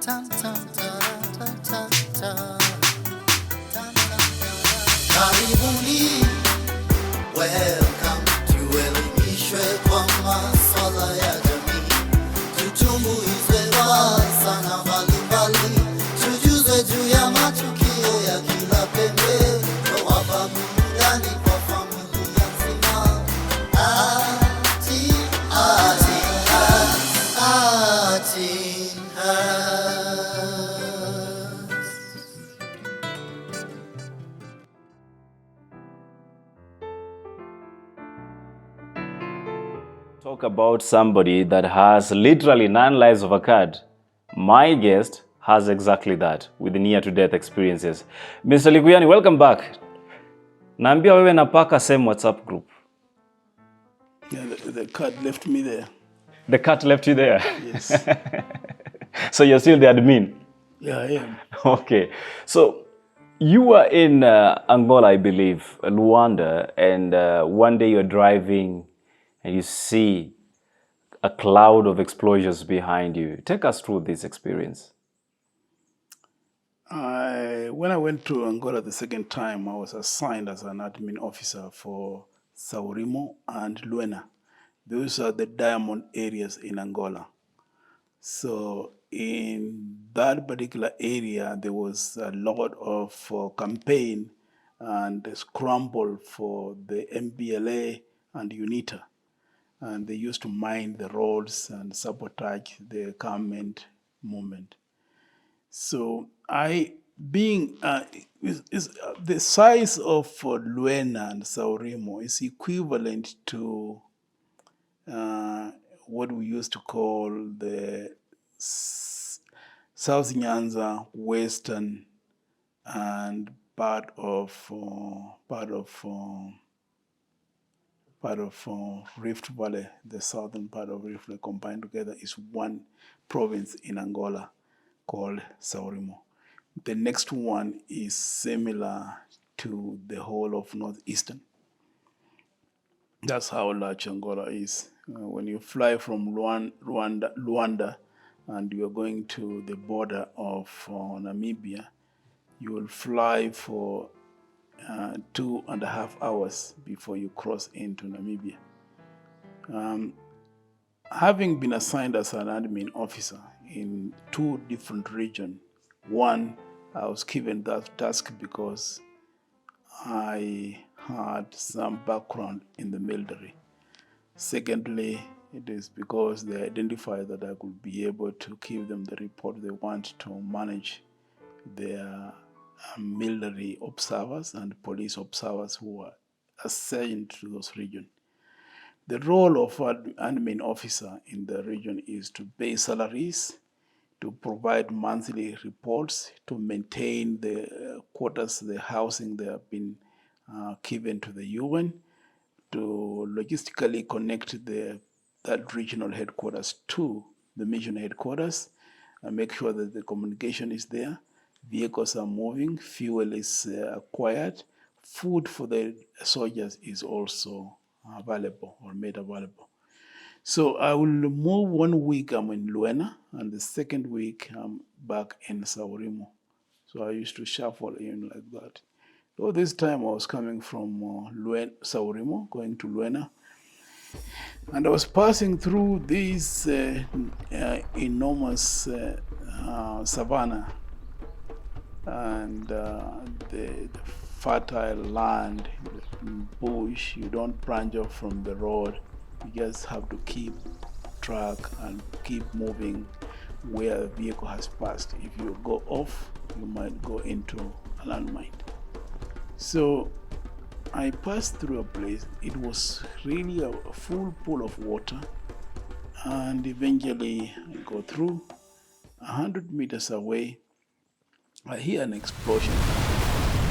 Karibuni, welcome tuelimishwe kwa maswala ya jamii, tutumbuizwe sana mbalimbali, tujuzwe juu ya matukio ya kila pembe, wapa burudani kwa familia nzima. Talk about somebody that has literally 9 lives of a card. My guest has exactly that with near-to-death experiences. Mr. Likuyani, welcome back. Naambia wewe na paka same WhatsApp group. Yeah, the cat left me there. The cat left you there? Yes. So you're still the admin? Yeah, I am. Okay. So you were in Angola, I believe, Luanda, and one day you're driving and you see a cloud of explosions behind you. Take us through this experience. When I went to Angola the second time, I was assigned as an admin officer for Saurimo and Luena. Those are the diamond areas in Angola. So in that particular area, there was a lot of campaign and scramble for the MBLA and Unita. And they used to mine the roads and sabotage the government movement. So the size of Luena and Saurimo is equivalent to what we used to call the South Nyanza, Western, and part of Rift Valley, the southern part of Rift Valley combined together is one province in Angola called Saurimo. The next one is similar to the whole of northeastern. That's how large Angola is. When you fly from Luanda and you are going to the border of Namibia, you will fly for 2.5 hours before you cross into Namibia. Having been assigned as an admin officer in 2 different regions, one, I was given that task because I had some background in the military. Secondly, it is because they identified that I could be able to give them the report they want to manage their military observers and police observers who are assigned to those regions. The role of an admin officer in the region is to pay salaries, to provide monthly reports, to maintain the quarters, the housing they have been given to the UN, to logistically connect that regional headquarters to the mission headquarters, and make sure that the communication is there, vehicles are moving, fuel is acquired, food for the soldiers is also available or made available. So I will move 1 week, I'm in Luena, and the second week I'm back in Saurimo. So I used to shuffle in like that. So this time I was coming from Saurimo, going to Luena, and I was passing through this enormous savanna and the fertile land, bush. You don't branch off from the road. You just have to keep track and keep moving where the vehicle has passed. If you go off, you might go into a landmine. So I passed through a place. It was really a full pool of water, and eventually I go through. 100 meters away, I hear an explosion.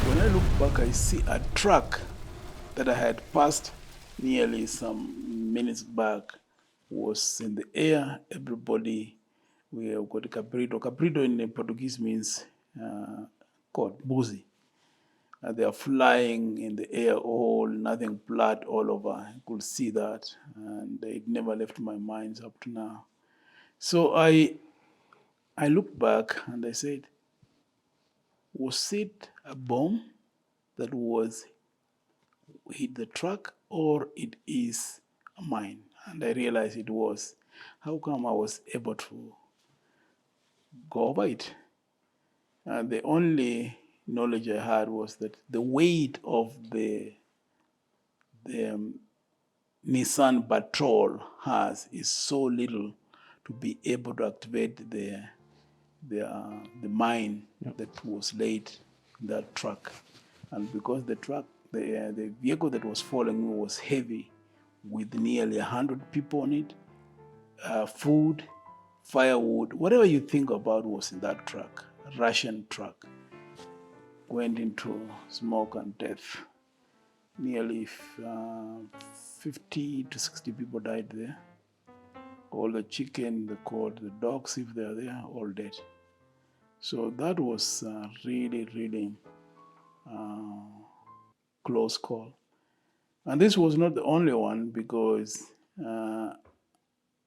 When I look back, I see a truck that I had passed nearly some minutes back was in the air. Everybody, we have got cabrito. Cabrito in Portuguese means buzi. They are flying in the air, all nothing, blood all over. I could see that, and it never left my mind up to now. So I I looked back and I said, was it a bomb that was hit the truck or it is a mine? And I realized it was. How come I was able to go over it? And the only knowledge I had was that the weight of the Nissan Patrol has is so little to be able to activate the mine that was laid in that truck. And because the vehicle that was following was heavy, with nearly 100 people on it, food, firewood, whatever you think about was in that truck, a Russian truck, went into smoke and death. Nearly 50 to 60 people died there. All the chicken, the cold, the dogs, if they're there, all dead. So that was really, really close call. And this was not the only one because,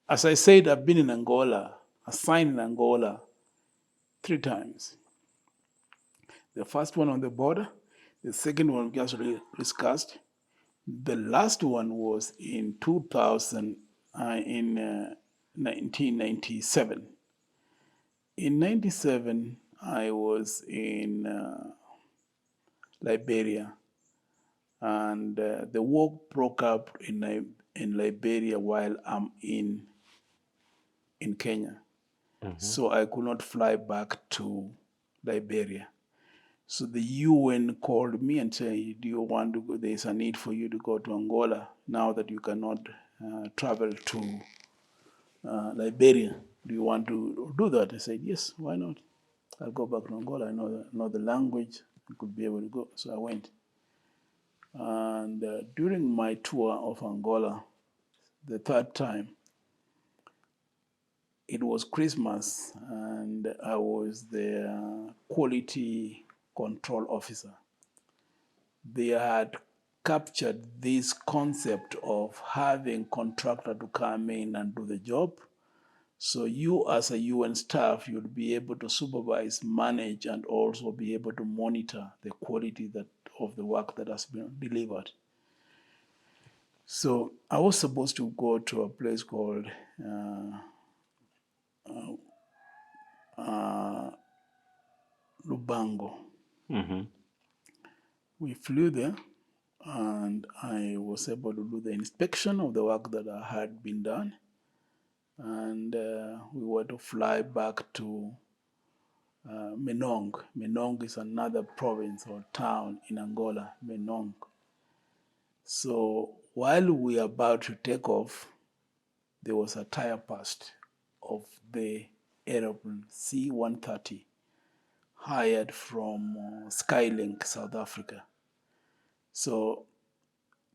as I said, I've been in Angola, assigned in Angola 3 times. The first one on the border, the second one we just discussed. The last one was in 2000, in 1997. In 97, I was in Liberia, and the war broke up in Liberia while I'm in Kenya. So I could not fly back to Liberia. So the UN called me and said, do you want to go? There's a need for you to go to Angola now that you cannot travel to Liberia. Do you want to do that? I said, yes, why not? I'll go back to Angola. I know the language. I could be able to go. So I went. And during my tour of Angola, the 3rd time, it was Christmas, and I was the quality control officer. They had captured this concept of having contractor to come in and do the job. So you as a UN staff, you'll be able to supervise, manage, and also be able to monitor the quality of the work that has been delivered. So I was supposed to go to a place called Lubango. We flew there, and I was able to do the inspection of the work that had been done. And we were to fly back to Menong. Menong is another province or town in Angola, Menong. So while we were about to take off, there was a tire burst of the aeroplane C-130 hired from Skylink, South Africa. So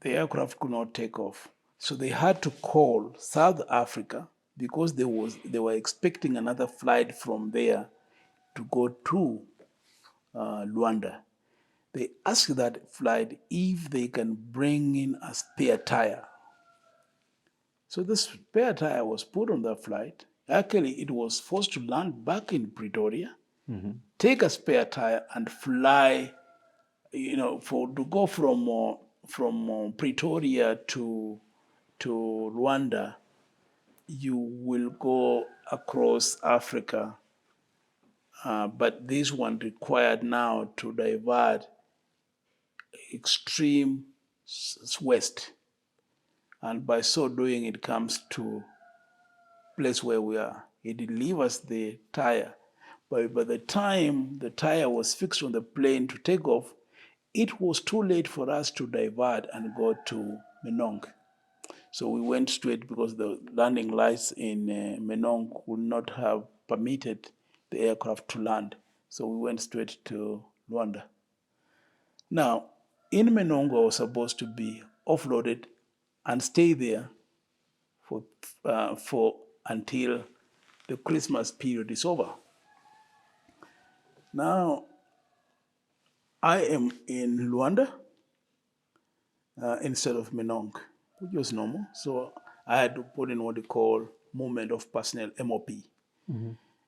the aircraft could not take off. So they had to call South Africa because they were expecting another flight from there to go to Luanda. They asked that flight if they can bring in a spare tire. So the spare tire was put on that flight. Actually, it was forced to land back in Pretoria, take a spare tire, and fly. To go from Pretoria to Rwanda, you will go across Africa. But this one required now to divert extreme west. And by so doing, it comes to place where we are. It delivers the tire. But by the time the tire was fixed on the plane to take off, it was too late for us to divert and go to Menong. So we went straight because the landing lights in Menong would not have permitted the aircraft to land. So we went straight to Luanda. Now, in Menong, I was supposed to be offloaded and stay there for until the Christmas period is over. Now, I am in Luanda instead of Menong, which was normal. So I had to put in what they call movement of personnel, MOP.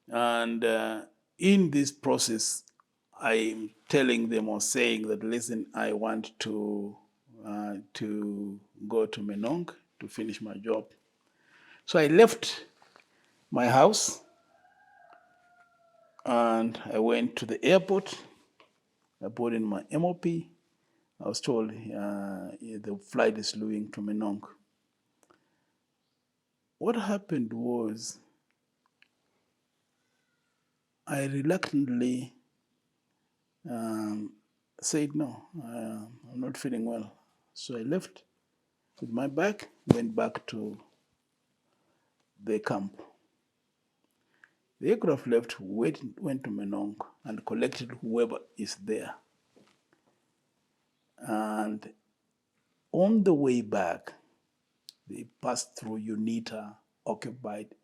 And in this process, I'm telling them or saying that, listen, I want to go to Menong to finish my job. So I left my house and I went to the airport. I put in my MOP. I was told the flight is leaving to Menong. What happened was I reluctantly said, no, I'm not feeling well. So I left with my bag, went back to the camp. The aircraft left, went to Menong and collected whoever is there. And on the way back, they passed through Unita occupied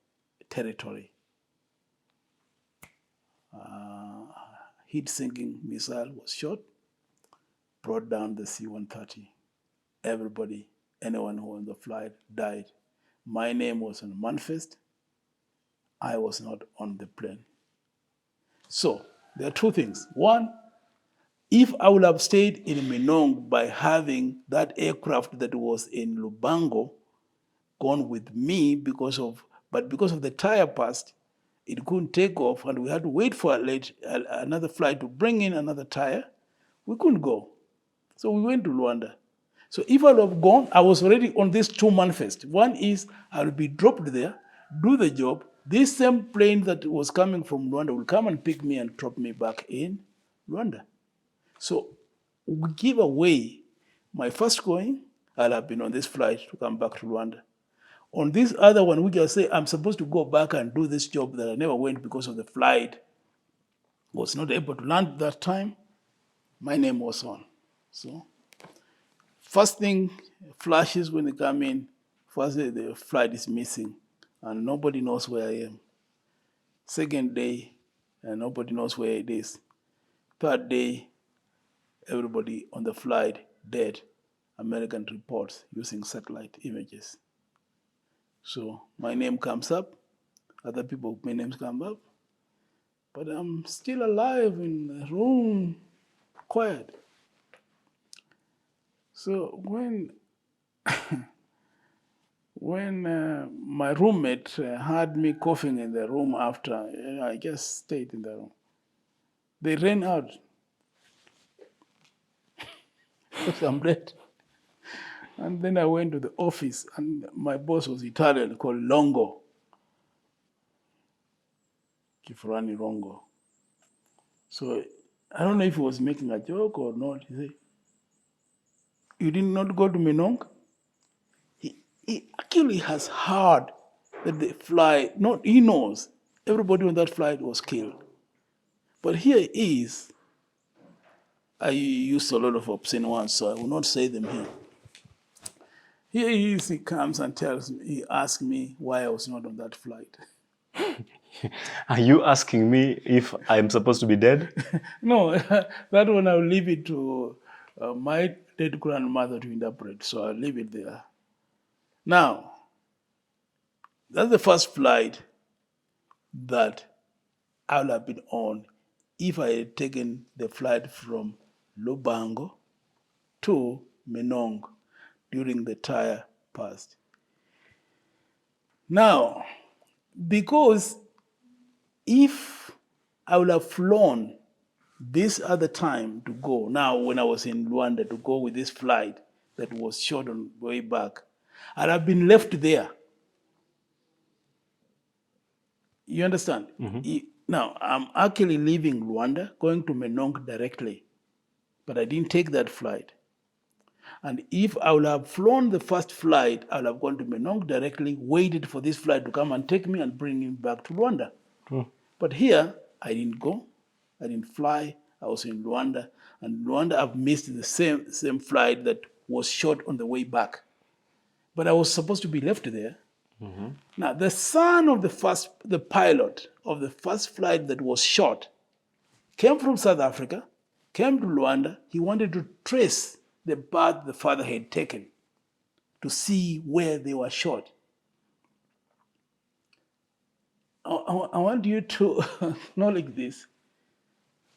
territory. Heat-sinking missile was shot, brought down the C-130. Everybody, anyone who was on the flight died. My name was on the manifest. I was not on the plane. So there are two things. One, if I would have stayed in Menong by having that aircraft that was in Lubango gone with me because of the tire burst, it couldn't take off and we had to wait for another flight to bring in another tire. We couldn't go. So we went to Luanda. So if I would have gone, I was already on these two manifests. One is I will be dropped there, do the job. This same plane that was coming from Luanda will come and pick me and drop me back in Luanda. So we give away my first going, I'll have been on this flight to come back to Rwanda. On this other one, we can say I'm supposed to go back and do this job that I never went because of the flight. Was not able to land that time. My name was on. So first thing flashes when they come in, first day the flight is missing and nobody knows where I am. Second day, and nobody knows where it is. Third day, everybody on the flight dead. American reports using satellite images. So my name comes up, other people's names come up, but I'm still alive in the room, quiet. So when my roommate had me coughing in the room after, I just stayed in the room. They ran out because I'm dead. And then I went to the office, and my boss was Italian, called Longo. Kifurani Longo. So I don't know if he was making a joke or not. He said, you did not go to Menong? He actually has heard that the flight, he knows everybody on that flight was killed. But here is, I used a lot of obscene ones, so I will not say them here. Here he is, he comes and tells me, he asks me why I was not on that flight. Are you asking me if I'm supposed to be dead? No, that one I'll leave it to my dead grandmother to interpret, so I'll leave it there. Now, that's the first flight that I would have been on if I had taken the flight from Lubango to Menong during the tire burst. Now, because if I would have flown this other time to go, now when I was in Rwanda, to go with this flight that was shot on the way back, I'd have been left there. You understand? Mm-hmm. Now, I'm actually leaving Rwanda, going to Menong directly, but I didn't take that flight. And if I would have flown the first flight, I would have gone to Menong directly, waited for this flight to come and take me and bring me back to Rwanda. But here, I didn't go, I didn't fly, I was in Rwanda, and Rwanda I've missed the same flight that was shot on the way back. But I was supposed to be left there. Mm-hmm. Now, the son of the pilot of the first flight that was shot came from South Africa, came to Rwanda. He wanted to trace the path the father had taken to see where they were shot. I want you to acknowledge this.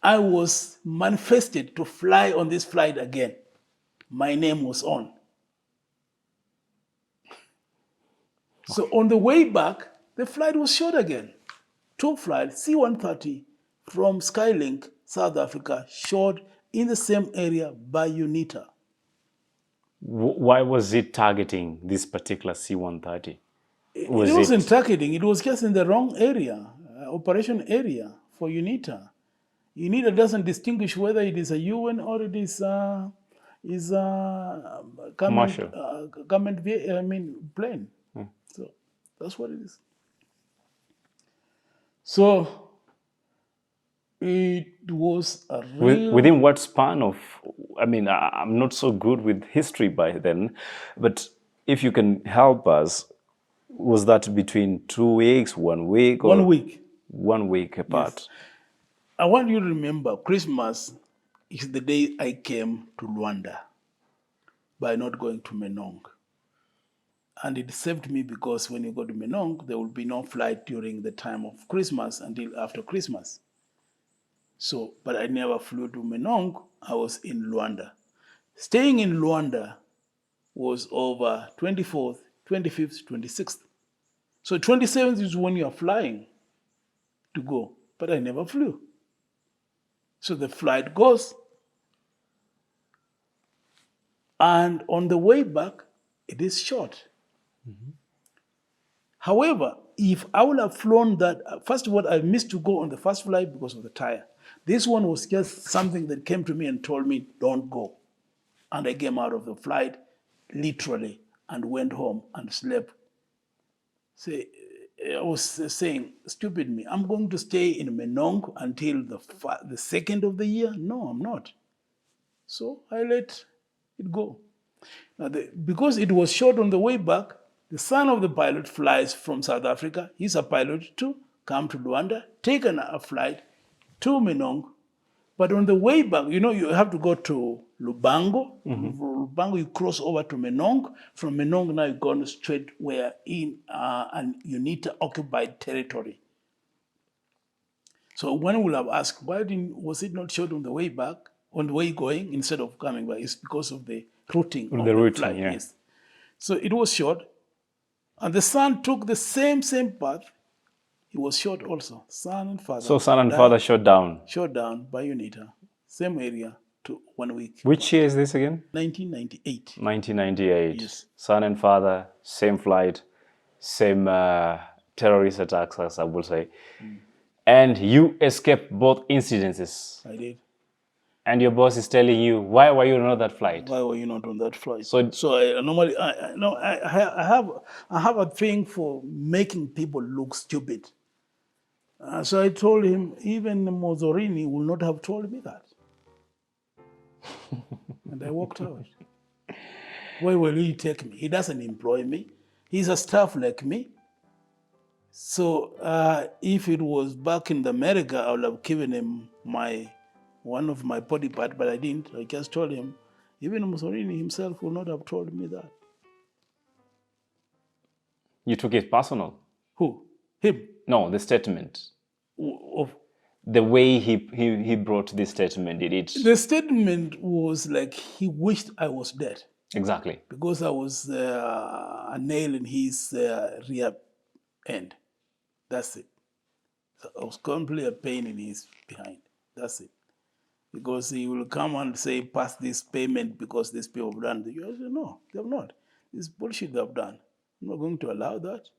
I was manifested to fly on this flight again. My name was on. So on the way back, the flight was short again. Two flights, C-130 from Skylink, South Africa, short in the same area by Unita. Why was it targeting this particular C-130? It wasn't targeting, it was just in the wrong area, operation area for Unita. Unita doesn't distinguish whether it is a UN or it is Commercial. government plane. So that's what it is. So it was a real... Within what span of, I'm not so good with history by then, but if you can help us, was that between 2 weeks, 1 week? Or 1 week. 1 week apart. Yes. I want you to remember, Christmas is the day I came to Rwanda by not going to Menong. And it saved me because when you go to Menong, there will be no flight during the time of Christmas until after Christmas. So, but I never flew to Menong. I was in Luanda. Staying in Luanda was over 24th, 25th, 26th. So 27th is when you are flying to go, but I never flew. So the flight goes, and on the way back, it is short. Mm-hmm. However, if I would have flown that, first of all, I missed to go on the first flight because of the tire. This one was just something that came to me and told me, don't go. And I came out of the flight, literally, and went home and slept. I was saying, stupid me, I'm going to stay in Menong until the second of the year? No, I'm not. So I let it go. Now, because it was short on the way back, the son of the pilot flies from South Africa. He's a pilot too, come to Luanda, take a flight to Menong. But on the way back, you have to go to Lubango. Mm-hmm. From Lubango, you cross over to Menong. From Menong, now you're going straight where in an Unita occupied territory. So one will have asked, was it not short on the way back, on the way going, instead of coming back? It's because of the routing of the flight. Yeah. Yes. So it was short. And the son took the same path. He was short also, son and father. So son and father shot down? Shot down by Unita, same area, to 1 week. Which year is this again? 1998. 1998. Yes. Son and father, same flight, same terrorist attacks, as I would say. Mm. And you escaped both incidences. I did. And your boss is telling you, why were you not on that flight? Why were you not on that flight? So I normally, I have a thing for making people look stupid. So I told him, even Mussolini will not have told me that. And I walked out. Where will he take me? He doesn't employ me. He's a staff like me. So if it was back in America, I would have given him one of my body part, but I didn't. I just told him, even Mussolini himself will not have told me that. You took it personal? Who? Him? No, the statement. The way he brought this statement, did it? The statement was like he wished I was dead. Exactly. Because I was a nail in his rear end. That's it. So I was completely a pain in his behind. That's it. Because he will come and say, pass this payment because these people have done. You say, no, they have not. This bullshit they have done. I'm not going to allow that.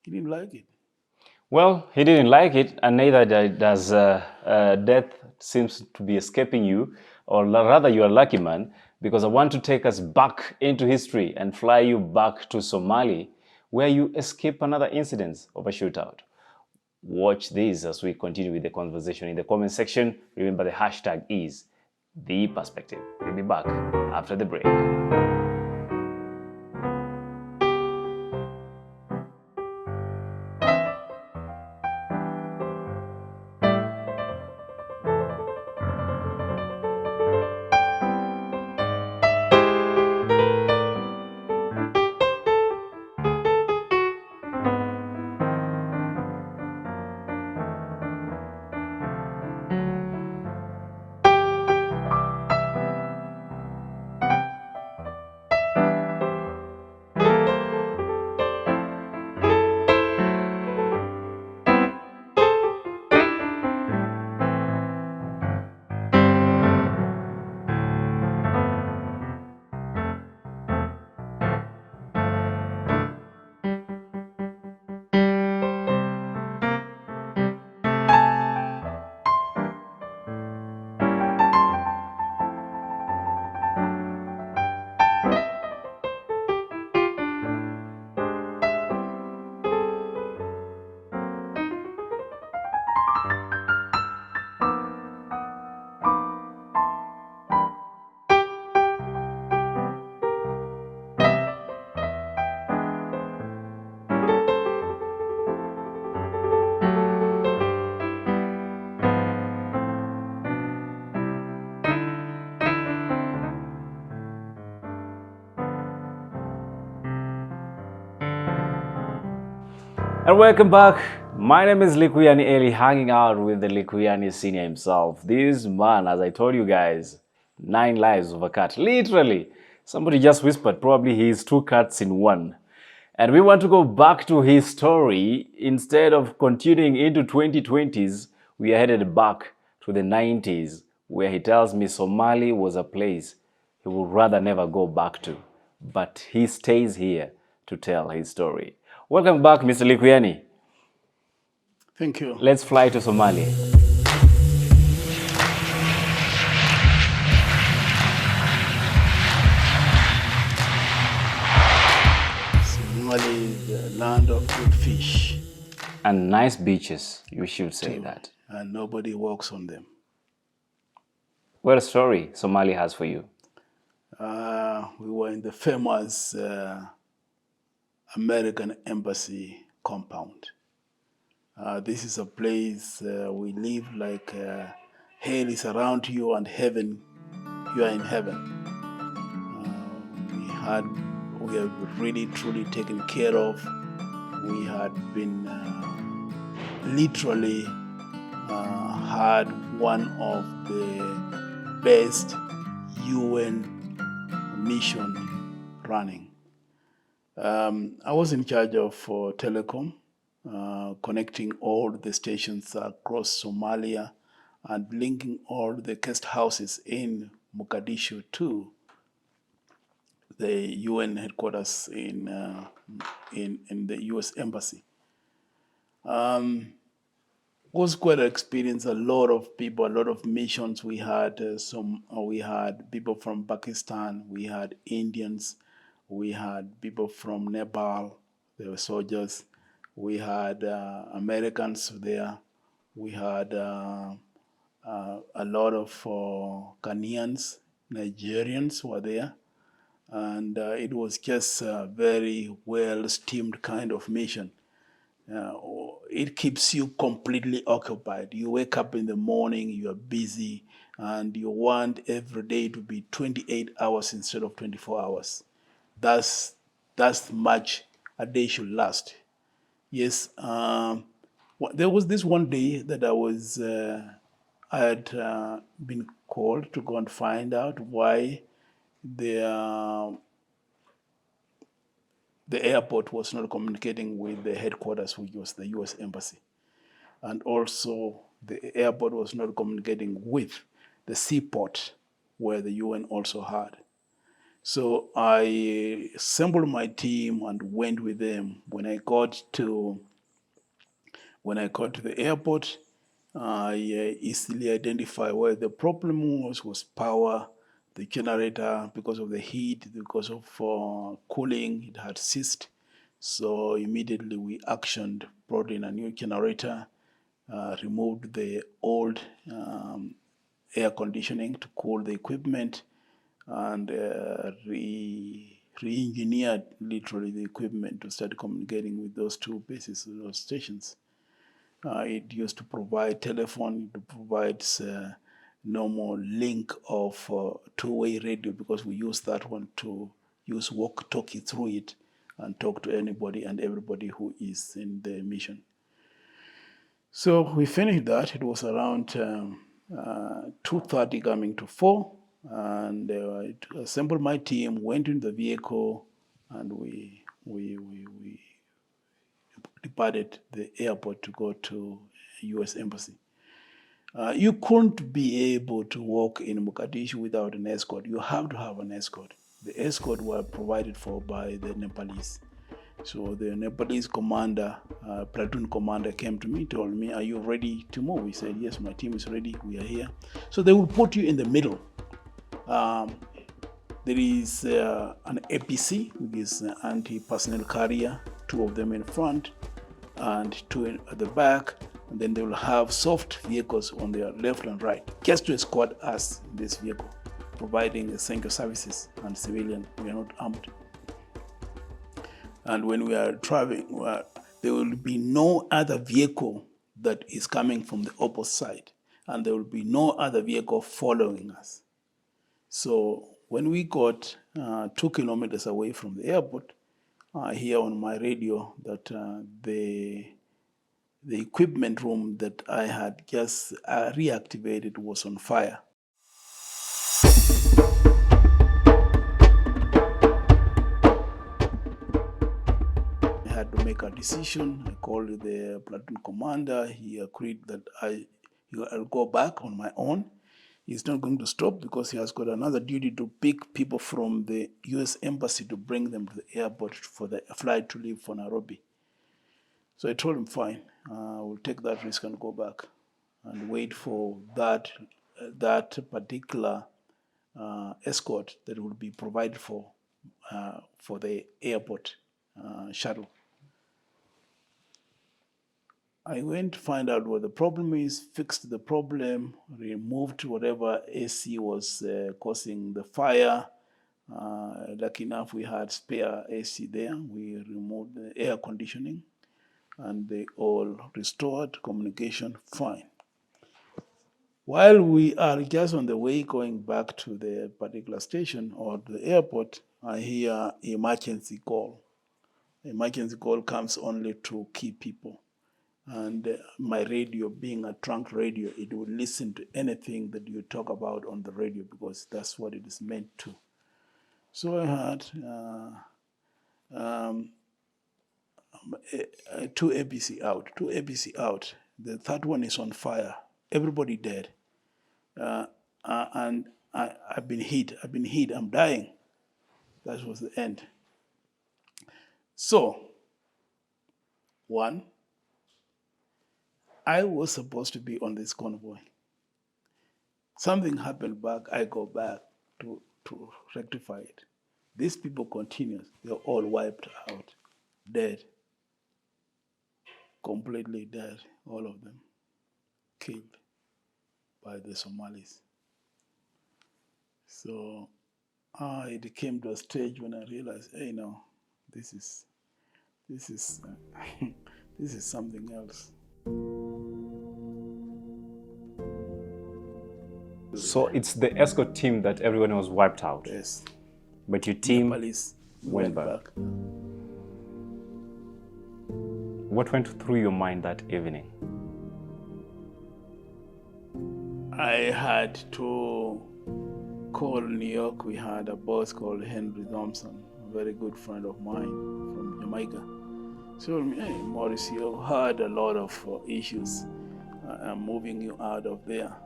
He didn't like it. Well, he didn't like it, and neither does death seems to be escaping you, or rather you are a lucky man, because I want to take us back into history and fly you back to Somalia, where you escape another incident of a shootout. Watch this as we continue with the conversation in the comment section. Remember, the hashtag is The Perspective. We'll be back after the break. And welcome back. My name is Likuyani Eli, hanging out with the Likuyani senior himself. This man, as I told you guys, 9 lives of a cat. Literally. Somebody just whispered, probably he's 2 cats in one. And we want to go back to his story. Instead of continuing into 2020s, we are headed back to the 90s, where he tells me Somali was a place he would rather never go back to. But he stays here to tell his story. Welcome back, Mr. Likuyani. Thank you. Let's fly to Somalia. Somali, the land of good fish. And nice beaches, you should say that. And nobody walks on them. What a story Somalia has for you. We were in the famous American Embassy compound. This is a place we live like hell is around you and heaven, you are in heaven. We have really truly taken care of. We had been literally had one of the best UN mission running. I was in charge of telecom, connecting all the stations across Somalia and linking all the guest houses in Mogadishu to the UN headquarters in the US Embassy. Was quite an experience. A lot of people, a lot of missions. We had we had people from Pakistan. We had Indians. We had people from Nepal. They were soldiers. We had Americans there. We had a lot of Ghanaians, Nigerians were there. And it was just a very well-steamed kind of mission. It keeps you completely occupied. You wake up in the morning, you are busy, and you want every day to be 28 hours instead of 24 hours. That's much a day should last. Yes, there was this one day that I had been called to go and find out why the airport was not communicating with the headquarters, which was the US Embassy. And also the airport was not communicating with the seaport where the UN also had. So I assembled my team and went with them. When I got to the airport, I easily identified where the problem was power. The generator, because of the heat, because of cooling, it had ceased. So immediately we actioned, brought in a new generator, removed the old air conditioning to cool the equipment, and re-engineered literally the equipment to start communicating with those two bases, those stations. It used to provide telephone, it provides normal link of two-way radio, because we use that one to use walkie-talkie through it and talk to anybody and everybody who is in the mission. So we finished that. It was around 2:30 coming to 4, and I assembled my team, went in the vehicle, and we departed the airport to go to US Embassy. You couldn't be able to walk in Mogadishu without an escort. You have to have an escort. The escort were provided for by the Nepalese. So the Nepalese commander, platoon commander, came to me, told me, "Are you ready to move?" He said, "Yes, my team is ready. We are here." So they will put you in the middle. There is an APC, which is an anti-personnel carrier, 2 of them in front and 2 at the back. And then they will have soft vehicles on their left and right, just to escort us in this vehicle, providing essential services and civilian. We are not armed. And when we are traveling, there will be no other vehicle that is coming from the opposite side, and there will be no other vehicle following us. So when we got 2 kilometers away from the airport, I hear on my radio that the equipment room that I had just reactivated was on fire. I had to make a decision. I called the platoon commander. He agreed that I'll go back on my own. He's not going to stop because he has got another duty to pick people from the US Embassy to bring them to the airport for the flight to leave for Nairobi. So I told him, fine, we'll take that risk and go back and wait for that particular escort that will be provided for the airport shuttle. I went to find out what the problem is, fixed the problem, removed whatever AC was causing the fire. Lucky enough, we had spare AC there. We removed the air conditioning, and they all restored communication fine. While we are just on the way going back to the particular station or the airport, I hear emergency call. Emergency call comes only to key people. And my radio, being a trunk radio, it will listen to anything that you talk about on the radio because that's what it is meant to. So I had two ABC out. The third one is on fire. Everybody dead. And I've been hit. I'm dying. That was the end. So, one, I was supposed to be on this convoy. Something happened back, I go back to rectify it. These people continue, they're all wiped out, dead, completely dead, all of them, killed by the Somalis. So it came to a stage when I realized, hey, no, this is this is something else. So it's the escort team that everyone was wiped out. Yes. But your team Nepalese went back. What went through your mind that evening? I had to call New York. We had a boss called Henry Thompson, a very good friend of mine from Jamaica. So, hey, Maurice, you had a lot of issues. I'm moving you out of there.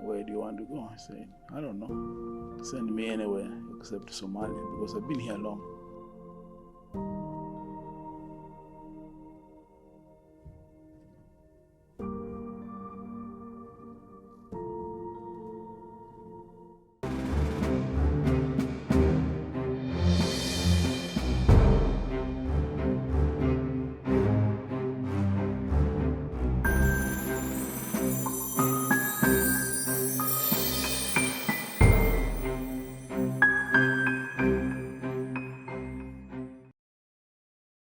Where do you want to go? I said, I don't know. Send me anywhere except Somalia because I've been here long.